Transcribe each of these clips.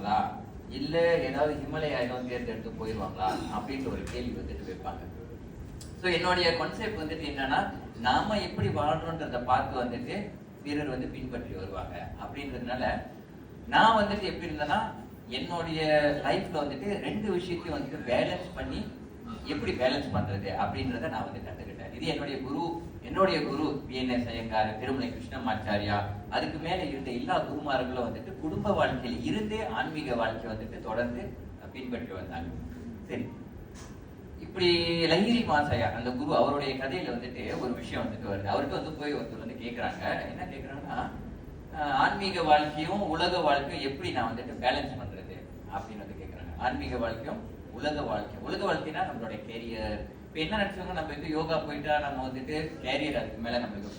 போவாங்களா இல்ல ஏதாவது ஹிமாலயா ஏதாவது தேர்ந்தெடுத்து போயிடுவாங்களா அப்படின்ற ஒரு கேள்வி வந்துட்டு வைப்பாங்க. ஸோ என்னுடைய கான்செப்ட் வந்துட்டு என்னன்னா, நாம எப்படி வாழ்றோன்றத பார்த்து வந்துட்டு பிறர் வந்து பின்பற்றி வருவாங்க அப்படின்றதுனால நான் வந்துட்டு எப்படி இருந்தேன்னா, என்னுடைய லைஃப்ல வந்துட்டு ரெண்டு விஷயத்தையும் வந்துட்டு பேலன்ஸ் பண்ணி எப்படி பேலன்ஸ் பண்றது அப்படின்றத நான் வந்து கத்துக்கிட்டேன். இது என்னுடைய குரு பிஎன்எஸ் ஐயங்கார், திருமலை கிருஷ்ணமாச்சாரியா, அதுக்கு மேல இருந்த எல்லா குருமார்களும் வந்துட்டு குடும்ப வாழ்க்கையில் இருந்தே ஆன்மீக வாழ்க்கையை வந்துட்டு தொடர்ந்து பின்பற்றி வந்தாங்க. சரி, இப்படி லஹிரி மாசையா அந்த குரு அவருடைய கதையில வந்துட்டு ஒரு விஷயம் வந்துட்டு வருது. அவருக்கு வந்து போய் ஒருத்தர் வந்து கேட்கிறாங்க, என்ன கேட்கிறாங்கன்னா, ஆன்மீக வாழ்க்கையும் உலக வாழ்க்கையும் எப்படி நான் வந்துட்டு பேலன்ஸ் பண்றது அப்படின்னு வந்து கேட்கிறாங்க. ஆன்மீக வாழ்க்கையும் உலக வாழ்க்கைனா நம்மளுடைய கேரியர். இப்ப என்ன நினைச்சவங்க, நம்ம வந்து யோகா போயிட்டா நம்ம வந்துட்டு கேரியர் அதுக்கு மேல நம்மளுக்கு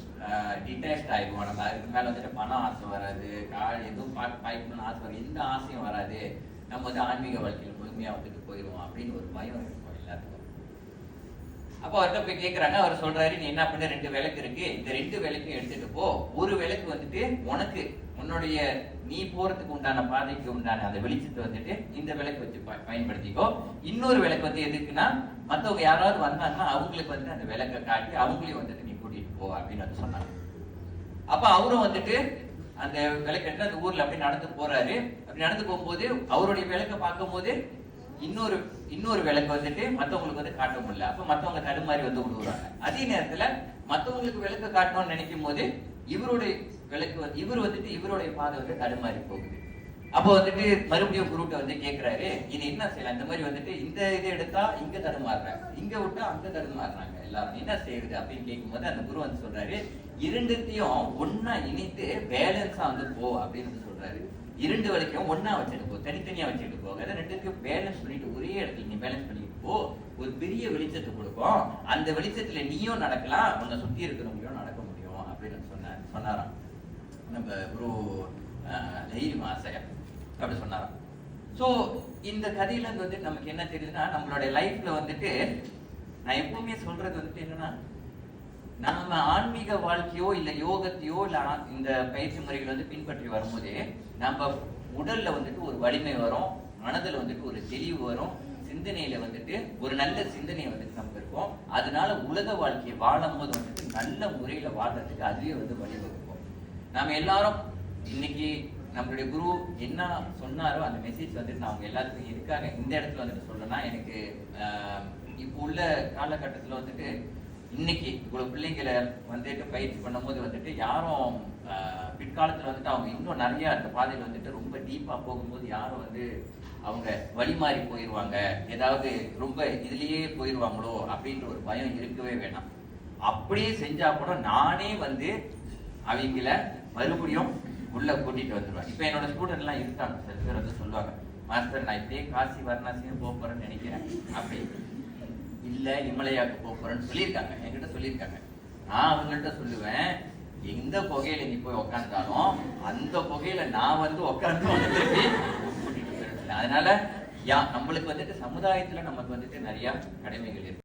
டிட்டாச்ட் ஆயிடுவோம். நம்ம அதுக்கு மேல வந்துட்டு பணம் ஆசை வராது, எதுவும் பாய்க்கணும்னு ஆசை வராது, எந்த ஆசையும் வராது, நம்ம வந்து ஆன்மீக வாழ்க்கையில் முழுமையா வந்துட்டு போயிடுவோம் அப்படின்னு ஒரு பயம் இருக்கும் எல்லாத்துக்கும். அப்போ அவர்கிட்ட போய் கேட்கறாங்க. அவர் சொல்றாரு, நீ என்ன பண்ண, 2 விளக்கு இருக்கு, இந்த 2 விளக்கையும் எடுத்துட்டு போ. ஒரு விளக்கு வந்துட்டு உனக்கு உன்னுடைய நீ போறதுக்கு உண்டான பாதைக்கு உண்டான அந்த வெளிச்சத்தை வந்துட்டு இந்த விளக்கு வச்சு பயன்படுத்திக்கோ. இன்னொரு விளக்கு வந்து எதுக்குன்னா, மற்றவங்க யாராவது வந்தாங்கன்னா அவங்களுக்கு வந்து அந்த விளக்கை காட்டி அவங்களையும் வந்துட்டு நீ கூட்டிட்டு போ அப்படின்னு வந்து சொன்னாங்க. அப்ப அவரும் வந்துட்டு அந்த விளக்கு எடுத்து அந்த ஊர்ல அப்படி நடந்து போறாரு. அப்படி நடந்து போகும்போது அவருடைய விளக்கை பார்க்கும் போது இன்னொரு விளக்கு வந்துட்டு மத்தவங்களுக்கு வந்து காட்ட முடியல. அப்ப மத்தவங்க தடுமாறி வந்து விடுவாங்க. அதே நேரத்துல மத்தவங்களுக்கு விளக்கு காட்டணும்னு நினைக்கும் போது இவருடைய விளக்கு வந்து இவருடைய பாதை வந்து தடுமாறி போகுது. அப்போ வந்துட்டு மறுபடியும் குருட்ட வந்து கேட்கிறாரு, இது என்ன செய்யலாம், இந்த மாதிரி வந்துட்டு இந்த இதை எடுத்தா இங்க தடுமாறுறாங்க, இங்க விட்டா அங்க தடுமாறுறாங்க, எல்லாரும் என்ன செய்யுது அப்படின்னு கேட்கும்போது அந்த குரு வந்து சொல்றாரு, 2த்தையும் ஒன்னா இணைத்து பேலன்ஸா வந்து போ அப்படின்னு சொல்றாரு. 2 விளக்கையும் ஒன்னா வச்சுட்டு போ, தனித்தனியா வச்சுட்டு போக, 2த்தையும் பேலன்ஸ் பண்ணிட்டு ஒரே இடத்துல நீ பேலன்ஸ் பண்ணிட்டு போ, ஒரு பெரிய வெளிச்சத்தை கொடுக்கும், அந்த வெளிச்சத்துல நீயும் நடக்கலாம், உன்னை சுத்தி இருக்கிறவங்களையும் நடக்க முடியும் அப்படின்னு சொன்னாராம் நம்ம குரு லஹிரி மாசையா அப்படி சொன்னாராம். சோ இந்த கதையில இருந்து வந்து நமக்கு என்ன தெரியுதுன்னா, நம்மளுடைய லைஃப்ல வந்துட்டு நான் எப்பவுமே சொல்றது வந்துட்டு என்னன்னா, நாம ஆன்மீக வாழ்க்கையோ இல்ல யோகத்தையோ இல்ல இந்த பயிற்சி முறைகள் வந்து பின்பற்றி வரும்போதே நம்ம உடல்ல வந்துட்டு ஒரு வலிமை வரும், மனதில் வந்துட்டு ஒரு தெளிவு வரும், சிந்தனையில வந்துட்டு ஒரு நல்ல சிந்தனை வந்துட்டு நமக்கு இருக்கும். அதனால உலக வாழ்க்கையை வாழும் போது வந்துட்டு நல்ல முறையில வாழ்றதுக்கு அதுவே வந்து வழிவகுக்கும். நாம எல்லாரும் இன்னைக்கு நம்மளுடைய குரு என்ன சொன்னாரோ அந்த மெசேஜ் வந்துட்டு நான் அவங்க எல்லாத்துக்கும் இருக்காங்க இந்த இடத்துல வந்துட்டு சொல்லணும்னா, எனக்கு இப்போ உள்ள காலகட்டத்துல வந்துட்டு இன்னைக்கு இவ்வளவு பிள்ளைங்களை வந்துட்டு பயிற்சி பண்ணும் போது வந்துட்டு யாரும் பிற்காலத்துல வந்துட்டு அவங்க இன்னும் நிறைய அந்த பாதையில வந்துட்டு ரொம்ப டீப்பா போகும்போது யாரும் வந்து அவங்க வழி மாறி போயிடுவாங்க, ஏதாவது ரொம்ப இதுலயே போயிடுவாங்களோ அப்படின்ற ஒரு பயம் இருக்கவே வேணாம். அப்படியே செஞ்சா கூட நானே வந்து அவங்கள மறுபடியும் உள்ள கூட்டிட்டு வந்துடுவேன். இப்ப என்னோட ஸ்டூடெண்ட் எல்லாம் இருக்காங்க, சில பேர் வந்து சொல்லுவாங்க, மாஸ்டர் நான் இப்படியே காசி வாரணாசியும் போக போறேன்னு நினைக்கிறேன், அப்படி இல்ல ஹிமாலயாவுக்கு போறேன்னு சொல்லியிருக்காங்க, என்கிட்ட சொல்லியிருக்காங்க. நான் அவங்கள்ட்ட சொல்லுவேன், எந்த புகையில நீ போய் உக்காந்தாலும் அந்த புகையில நான் வந்து உட்காந்து வந்துட்டு கூட்டிட்டு போயிருக்கேன். அதனால நம்மளுக்கு வந்துட்டு சமுதாயத்துல நமக்கு வந்துட்டு நிறைய கடமைகள் இருக்கு.